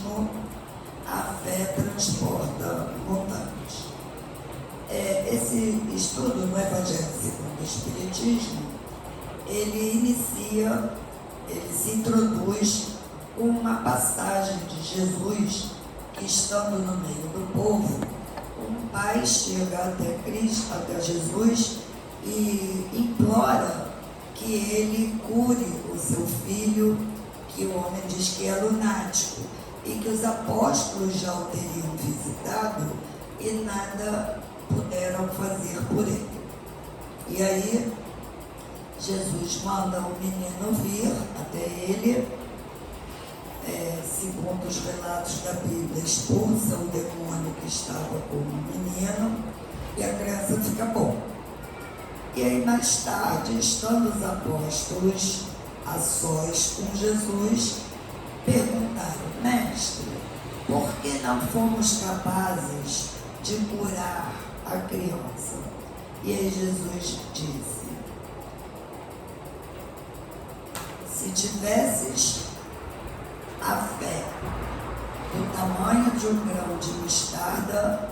Espiritismo, a fé transporta montanhas. Esse estudo no Evangelho segundo o Espiritismo, ele se introduz com uma passagem de Jesus que, estando no meio do povo, um pai chega até Cristo, até Jesus, e implora que ele cure o seu filho, que o homem diz que é lunático, e que os apóstolos já o teriam visitado e nada puderam fazer por ele. E aí Jesus manda o menino vir até ele, segundo os relatos da Bíblia, expulsa o demônio que estava com o menino e a criança fica boa. E aí mais tarde, estando os apóstolos a sós com Jesus, perguntaram: mestre, por que não fomos capazes de curar a criança? E aí Jesus disse: se tivesses a fé do tamanho de um grão de mostarda,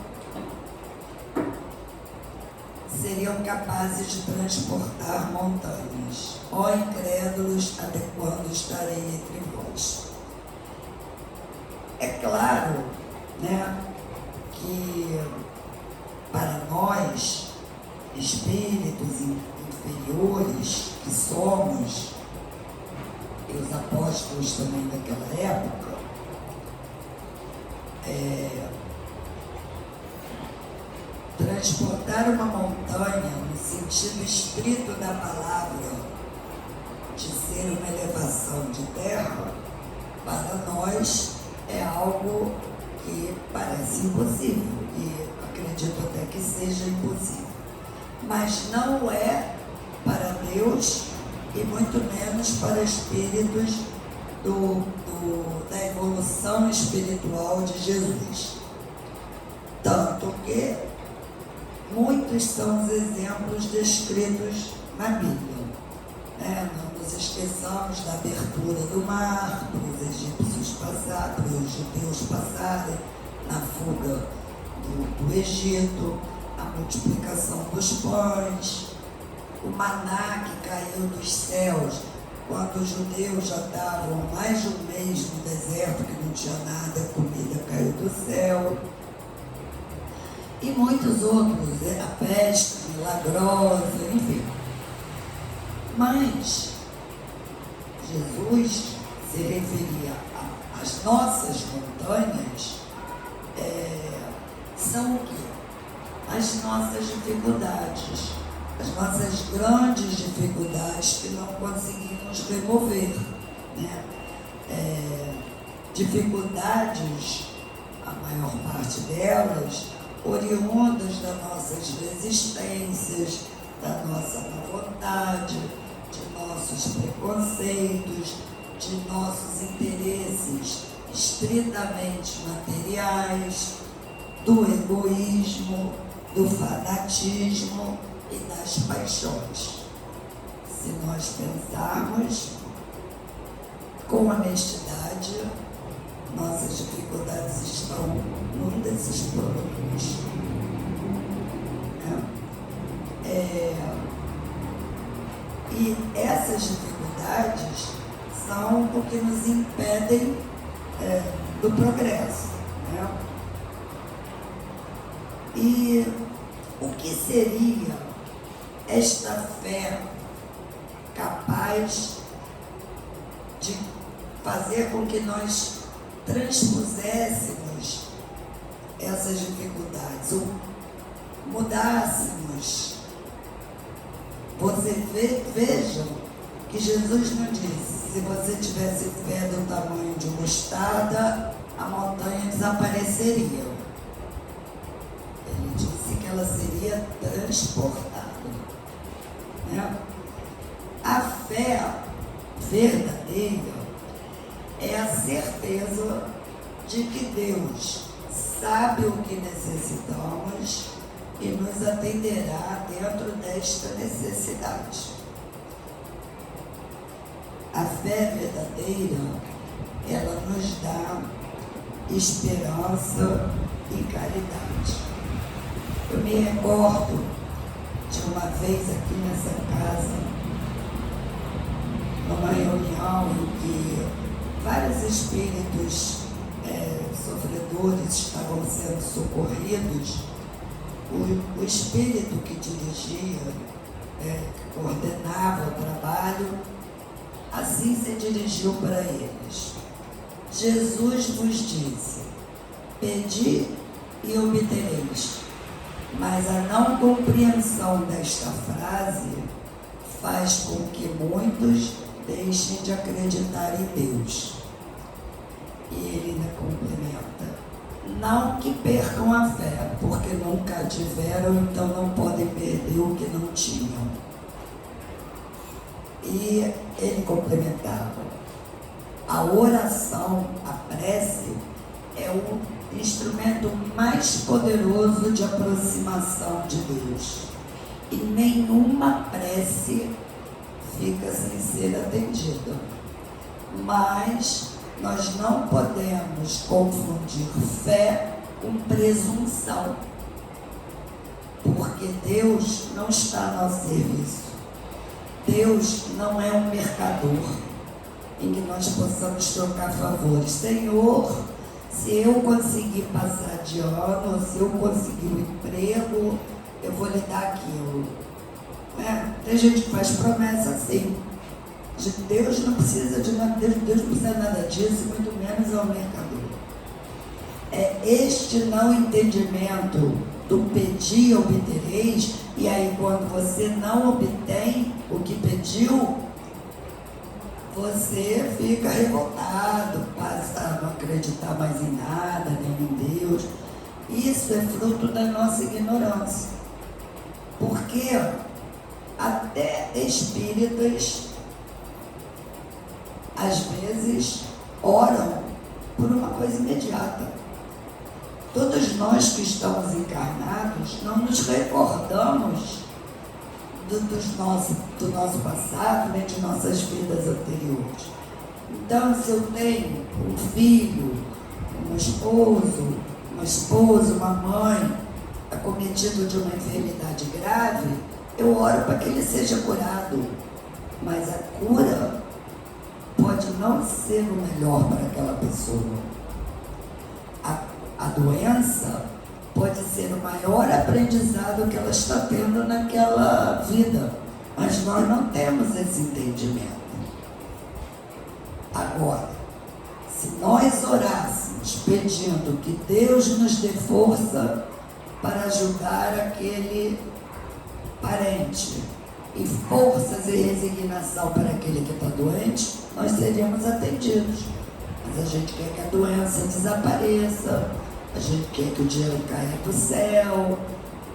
seriam capazes de transportar montanhas. Ó incrédulos, até quando estarei entre vós? É claro, que para nós, espíritos inferiores que somos, e os apóstolos também daquela época, transportar uma montanha no sentido estrito da palavra, de ser uma elevação de terra, para nós é algo que parece impossível, e acredito até que seja impossível, mas não é para Deus e muito menos para espíritos da evolução espiritual de Jesus. Tanto que muitos são os exemplos descritos na Bíblia. Não nos esqueçamos da abertura do mar para os egípcios passarem, para os judeus passarem, na fuga do Egito, a multiplicação dos pães, o maná que caiu dos céus, quando os judeus já estavam mais de um mês no deserto, que não tinha nada, a comida caiu do céu. E muitos outros, a pesca milagrosa, enfim. Mas Jesus se referia às nossas montanhas, são o quê? As nossas dificuldades, as nossas grandes dificuldades que não conseguimos remover, dificuldades, a maior parte delas, oriundas das nossas resistências, da nossa má vontade, de nossos preconceitos, de nossos interesses estritamente materiais, do egoísmo, do fanatismo e das paixões. Se nós pensarmos com honestidade, nossas dificuldades estão num desses problemas. E essas dificuldades são o que nos impedem do progresso. E o que seria esta fé capaz de fazer com que nós transpuséssemos essas dificuldades, ou mudássemos? Vejam que Jesus não disse: se você tivesse fé do tamanho de mostarda, a montanha desapareceria. Ele disse que ela seria transportada. A fé verdadeira é a certeza de que Deus sabe o que necessitamos e nos atenderá dentro desta necessidade. A fé verdadeira, ela nos dá esperança e caridade. Eu me recordo de uma vez aqui nessa casa, numa reunião em que vários espíritos sofredores estavam sendo socorridos. O espírito que dirigia, que coordenava o trabalho, assim se dirigiu para eles: Jesus vos disse, pedi e obtereis. Mas a não compreensão desta frase faz com que muitos deixem de acreditar em Deus. E ele ainda complementa: não que percam a fé, porque nunca a tiveram, então não podem perder o que não tinham. E ele complementava: a oração, a prece, é o instrumento mais poderoso de aproximação de Deus. E nenhuma prece fica sem ser atendida. Mas nós não podemos confundir fé com presunção, porque Deus não está a nosso serviço. Deus não é um mercador em que nós possamos trocar favores. Senhor, se eu conseguir passar de ano, se eu conseguir um emprego, eu vou lhe dar aquilo. Tem gente que faz promessa assim. Deus não precisa de nada, Deus não precisa de nada disso, muito menos ao mercador. É este não entendimento do pedir e obtereis, e aí quando você não obtém o que pediu, você fica revoltado, passa a não acreditar mais em nada, nem em Deus. Isso é fruto da nossa ignorância. Porque até espíritas, às vezes, oram por uma coisa imediata. Todos nós que estamos encarnados não nos recordamos do nosso passado, nem de nossas vidas anteriores. Então, se eu tenho um filho, um esposo, uma esposa, uma mãe acometido de uma enfermidade grave, eu oro para que ele seja curado. Mas a cura pode não ser o melhor para aquela pessoa. A doença pode ser o maior aprendizado que ela está tendo naquela vida, mas nós não temos esse entendimento. Agora, se nós orássemos pedindo que Deus nos dê força para ajudar aquele parente, e forças e resignação para aquele que está doente, nós seríamos atendidos. Mas a gente quer que a doença desapareça, a gente quer que o dinheiro caia do céu,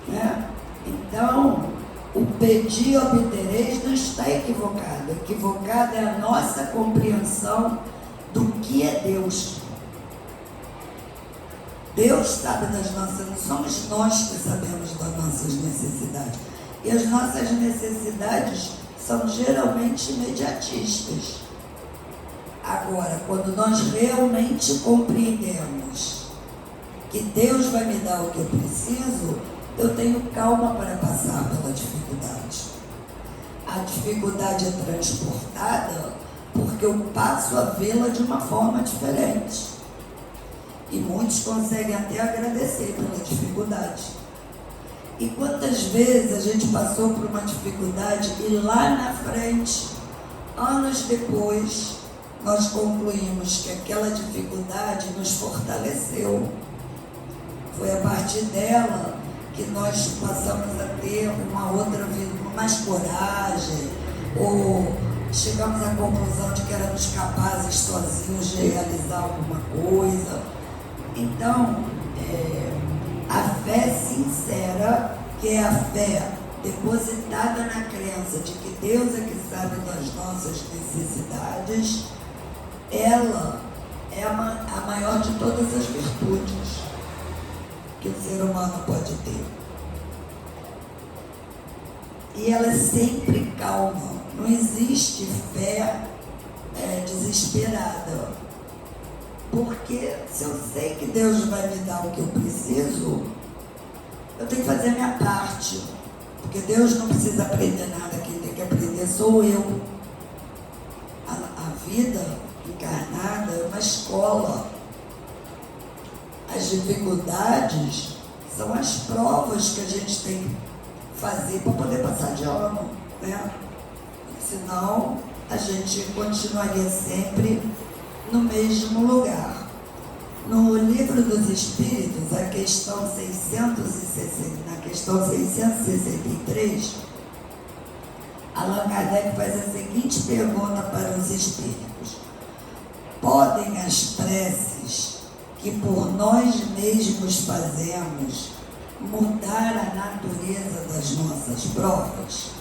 né? Então, o pedir e obtereis não está equivocado. Equivocada é a nossa compreensão do que é Deus. Deus sabe das nossas, não somos nós que sabemos das nossas necessidades. E as nossas necessidades são geralmente imediatistas. Agora, quando nós realmente compreendemos que Deus vai me dar o que eu preciso, eu tenho calma para passar pela dificuldade. A dificuldade é transportada porque eu passo a vê-la de uma forma diferente. E muitos conseguem até agradecer pela dificuldade. E quantas vezes a gente passou por uma dificuldade e lá na frente, anos depois, nós concluímos que aquela dificuldade nos fortaleceu. Foi a partir dela que nós passamos a ter uma outra vida, com mais coragem, ou chegamos à conclusão de que éramos capazes sozinhos de realizar alguma coisa. Então, a fé sincera, que é a fé depositada na crença de que Deus é que sabe das nossas necessidades, ela é a maior de todas as virtudes que o ser humano pode ter. E ela é sempre calma. Não existe fé desesperada. Porque se eu sei que Deus vai me dar o que eu preciso, eu tenho que fazer a minha parte. Porque Deus não precisa aprender nada, quem tem que aprender sou eu. A vida encarnada é uma escola. As dificuldades são as provas que a gente tem que fazer para poder passar de ano, né? Senão a gente continuaria sempre no mesmo lugar. No Livro dos Espíritos, na questão 663, Allan Kardec faz a seguinte pergunta para os espíritos: podem as preces que por nós mesmos fazemos mudar a natureza das nossas provas?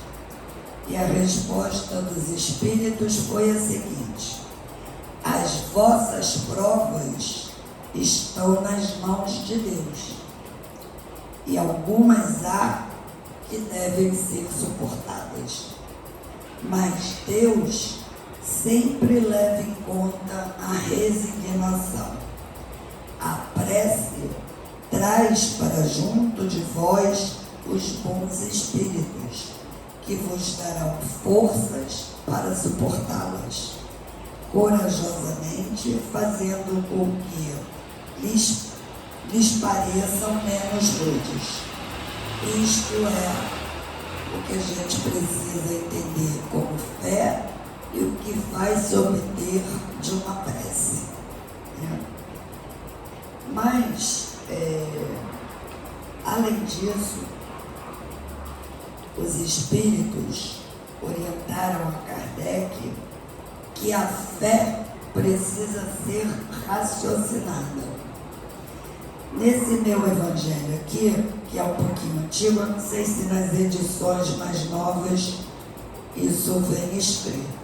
E a resposta dos espíritos foi a seguinte: as vossas provas estão nas mãos de Deus, e algumas há que devem ser suportadas, mas Deus sempre leva em conta a resignação. A prece traz para junto de vós os bons espíritos, que vos darão forças para suportá-las, corajosamente, fazendo com que lhes pareçam menos rudes. Isto é o que a gente precisa entender como fé e o que vai se obter de uma prece. Mas, além disso, os espíritos orientaram a Kardec que a fé precisa ser raciocinada. Nesse meu evangelho aqui, que é um pouquinho antigo, eu não sei se nas edições mais novas isso vem escrito.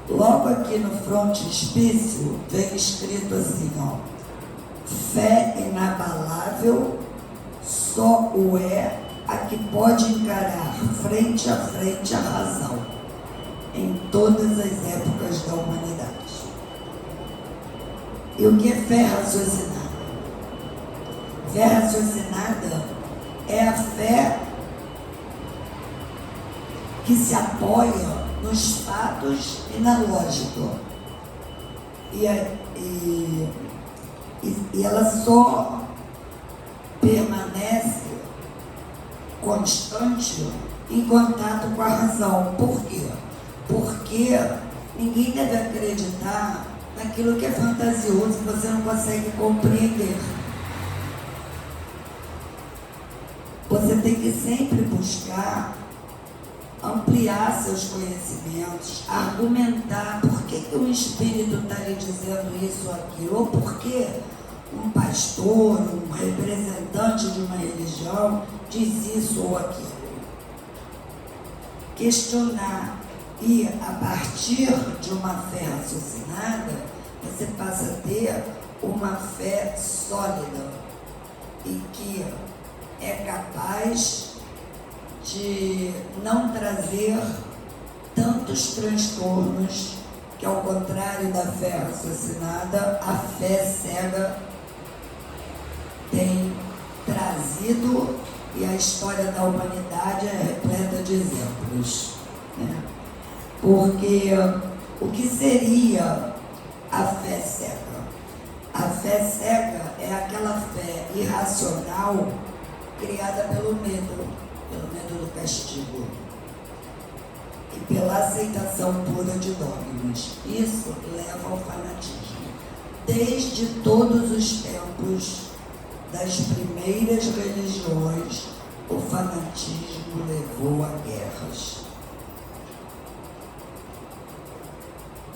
Logo aqui no frontispício vem escrito assim, ó: fé inabalável só o é a que pode encarar frente a frente a razão em todas as épocas da humanidade. E o que é fé raciocinada? Fé raciocinada é a fé que se apoia nos fatos e na lógica. E ela só permanece constante em contato com a razão. Por quê? Porque ninguém deve acreditar naquilo que é fantasioso, que você não consegue compreender. Você tem que sempre buscar ampliar seus conhecimentos, argumentar por que o espírito está lhe dizendo isso ou aquilo, ou por que um pastor, um representante de uma religião diz isso ou aquilo. Questionar. E a partir de uma fé raciocinada, você passa a ter uma fé sólida e que é capaz de não trazer tantos transtornos, que ao contrário da fé raciocinada, a fé cega tem trazido, e a história da humanidade é repleta de exemplos, né? Porque o que seria a fé cega? A fé cega é aquela fé irracional criada pelo medo do castigo e pela aceitação pura de dogmas. Isso leva ao fanatismo. Desde todos os tempos das primeiras religiões, o fanatismo levou a guerras.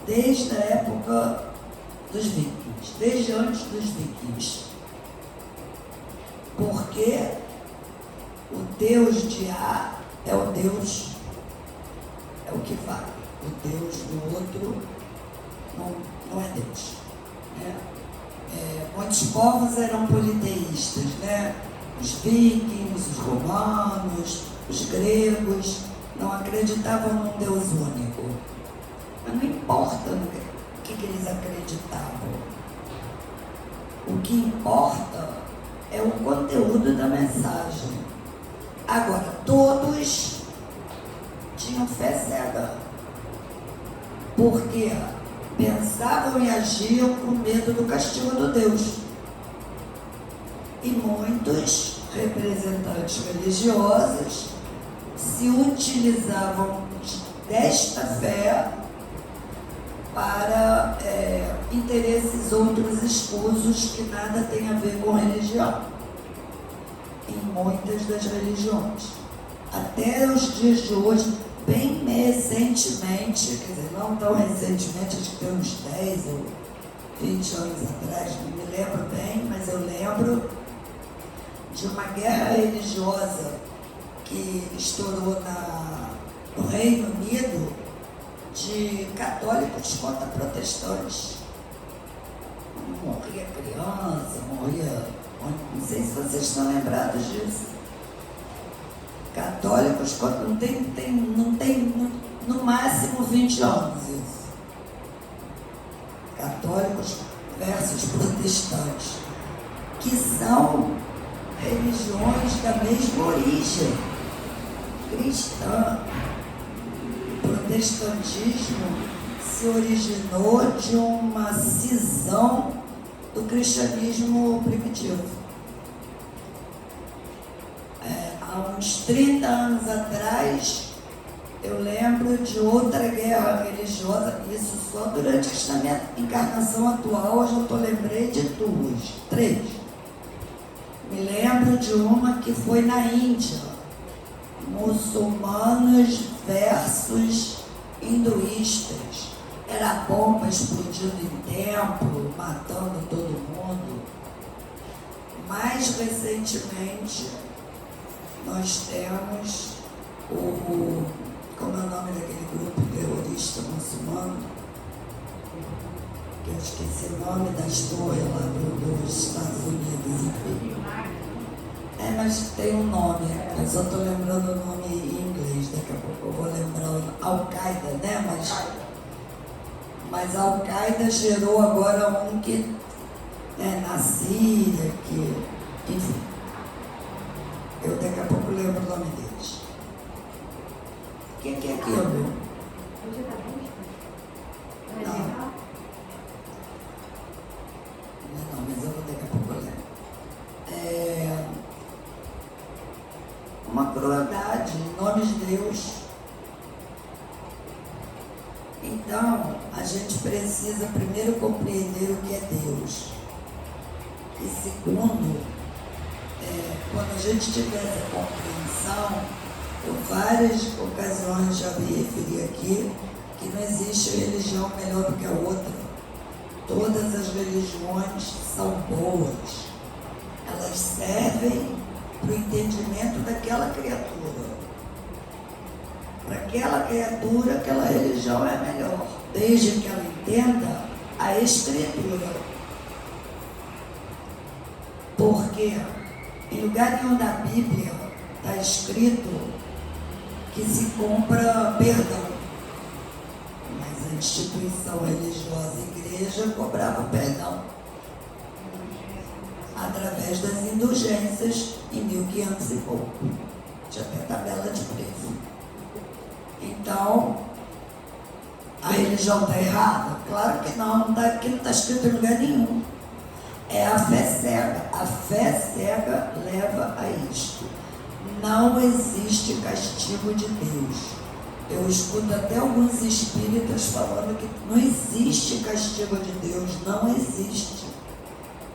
Desde a época dos vikings, desde antes dos vikings. Porque o Deus de A é o Deus, é o que vale. O Deus do outro não é Deus, né? Muitos povos eram politeístas, né? Os vikings, os romanos, os gregos não acreditavam num Deus único. Mas não importa no que eles acreditavam. O que importa é o conteúdo da mensagem. Agora, todos tinham fé cega, porque pensavam e agiam com medo do castigo de Deus. E muitos representantes religiosos se utilizavam desta fé para interesses outros escusos que nada tem a ver com religião, em muitas das religiões. Até os dias de hoje, bem recentemente, quer dizer, não tão recentemente, acho que tem uns 10 ou 20 anos atrás, não me lembro bem, mas eu lembro de uma guerra religiosa que estourou no Reino Unido, de católicos contra protestantes. Morria criança, morria... Não sei se vocês estão lembrados disso. Católicos contra... Não tem no máximo 20 anos isso. Católicos versus protestantes, que são religiões da mesma origem cristã. O protestantismo se originou de uma cisão do cristianismo primitivo. Há uns 30 anos atrás, eu lembro de outra guerra religiosa, isso só durante esta minha encarnação atual, eu já lembrei de três. Me lembro de uma que foi na Índia, muçulmanos versus hinduístas. Era bomba explodindo em templo, matando todo mundo. Mais recentemente, nós temos como é o nome daquele grupo terrorista muçulmano? Que eu esqueci o nome das torres lá dos Estados Unidos, enfim. Mas tem um nome, eu só estou lembrando o nome em inglês, daqui a pouco eu vou lembrar Al-Qaeda, né? Mas a Al-Qaeda gerou agora um que na Síria, que, enfim, eu daqui a pouco lembro o nome deles. O que é aquilo? Não, mas eu vou daqui a pouco lembro. Uma crueldade em nome de Deus. Então, a gente precisa primeiro compreender o que é Deus. E segundo, quando a gente tiver essa compreensão, por várias ocasiões já me referi aqui, que não existe religião melhor do que a outra. Todas as religiões são boas. Elas servem para o entendimento daquela criatura. Para aquela criatura, aquela religião é melhor, desde que ela entenda a Escritura. Porque em lugar nenhum da Bíblia está escrito que se compra perdão. Mas a instituição religiosa, a igreja, cobrava perdão através das indulgências em 1500 e pouco. Tinha até tabela de preço. Então, a religião está errada? Claro que não, aqui não está escrito em lugar nenhum. É a fé cega. A fé cega leva a isto. Não existe castigo de Deus. Eu escuto até alguns espíritas falando que não existe castigo de Deus. Não existe.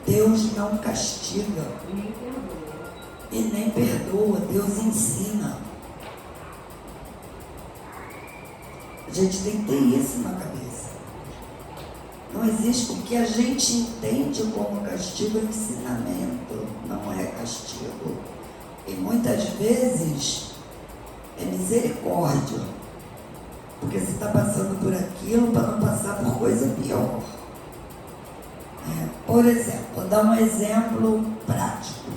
Deus não castiga. E nem perdoa. Deus ensina. A gente tem que ter isso na cabeça. Não existe. O que a gente entende como castigo é ensinamento, não é castigo. E muitas vezes é misericórdia. Porque você está passando por aquilo para não passar por coisa pior. Por exemplo, vou dar um exemplo prático.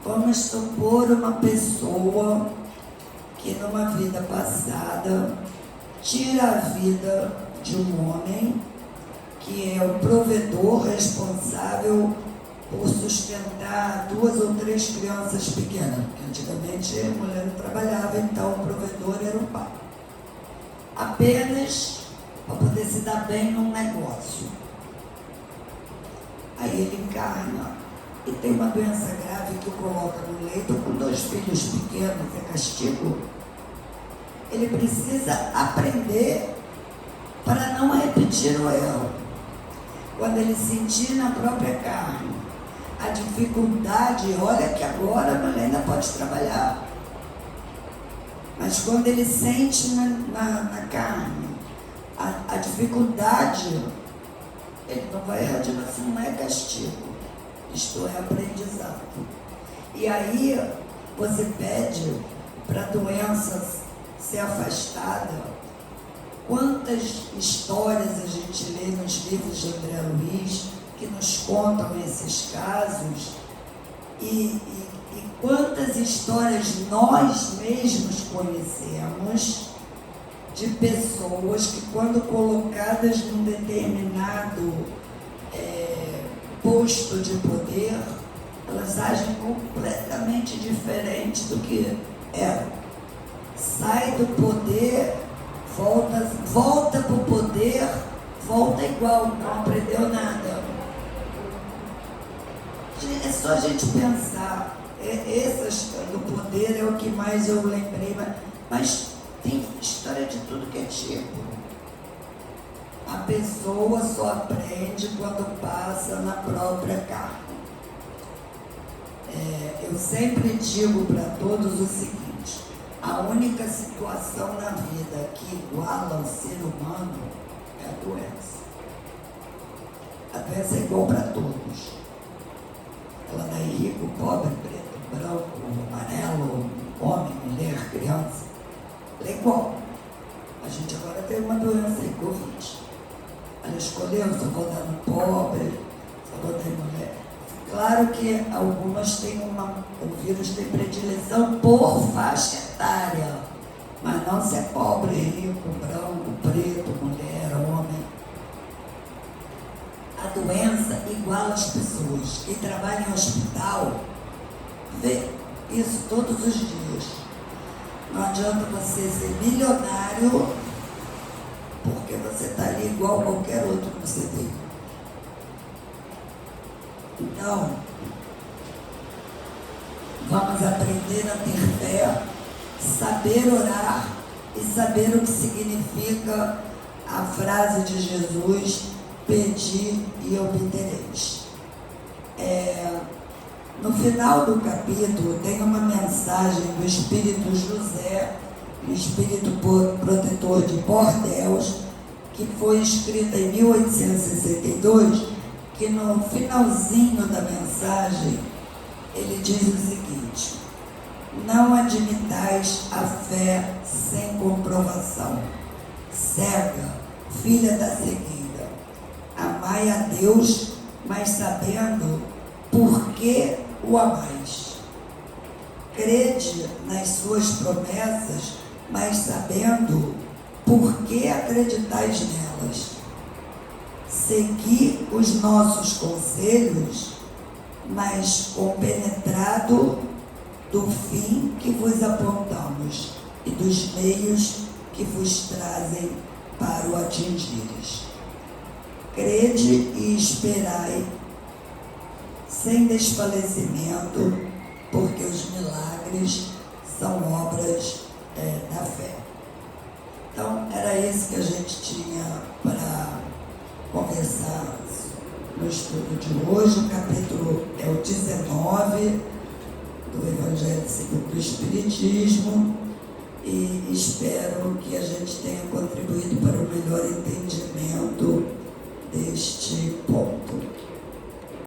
Vamos supor uma pessoa que numa vida passada tira a vida de um homem que é o provedor responsável por sustentar 2 ou 3 crianças pequenas. Porque antigamente a mulher não trabalhava, então o provedor era o pai. Apenas para poder se dar bem num negócio. Aí ele encarna e tem uma doença grave que o coloca no leito com 2 filhos pequenos, é castigo. Ele precisa aprender para não repetir o erro. Quando ele sentir na própria carne a dificuldade, olha que agora a mulher ainda pode trabalhar. Mas quando ele sente na carne a dificuldade, ele não vai errar de novo, não é castigo. Isto é aprendizado. E aí você pede para a doença ser afastada. Quantas histórias a gente lê nos livros de André Luiz que nos contam esses casos e quantas histórias nós mesmos conhecemos de pessoas que, quando colocadas num determinado posto de poder, elas agem completamente diferente do que eram. Sai do poder, volta para o poder, volta igual, não aprendeu nada. É só a gente pensar. Essas do poder é o que mais eu lembrei, mas tem história de tudo que é tipo. A pessoa só aprende quando passa na própria carne. Eu sempre digo para todos o seguinte: a única situação na vida que iguala o ser humano é a doença. A doença é igual para todos. Ela não é rico, pobre, preto, branco, amarelo, homem, mulher, criança. Ela é igual. A gente agora tem uma doença aí, Covid. Ela escolheu, só vou dar no pobre, só vou dar em mulher. Claro que algumas têm o vírus tem predileção por faixa etária, mas não se é pobre, rico, branco, preto, mulher, homem. A doença iguala as pessoas. Quem trabalha em hospital vê isso todos os dias. Não adianta você ser milionário porque você está ali igual a qualquer outro que você vê. Então, vamos aprender a ter fé, saber orar e saber o que significa a frase de Jesus: pedi e obtereis. No final do capítulo tem uma mensagem do Espírito José, o Espírito Protetor de Pordeus, que foi escrita em 1862, que no finalzinho da mensagem ele diz o seguinte: não admitais a fé sem comprovação, cega, filha da cegueira. Amai a Deus, mas sabendo por que o amais. Crede nas suas promessas, mas sabendo por que acreditais nelas. Segui os nossos conselhos, mas compenetrado do fim que vos apontamos e dos meios que vos trazem para o atingires. Crede e esperai sem desfalecimento, porque os milagres são obras da fé. Então, era isso que a gente tinha para conversar no estudo de hoje. O capítulo é o 19 do Evangelho segundo o Espiritismo, e espero que a gente tenha contribuído para o melhor entendimento deste ponto.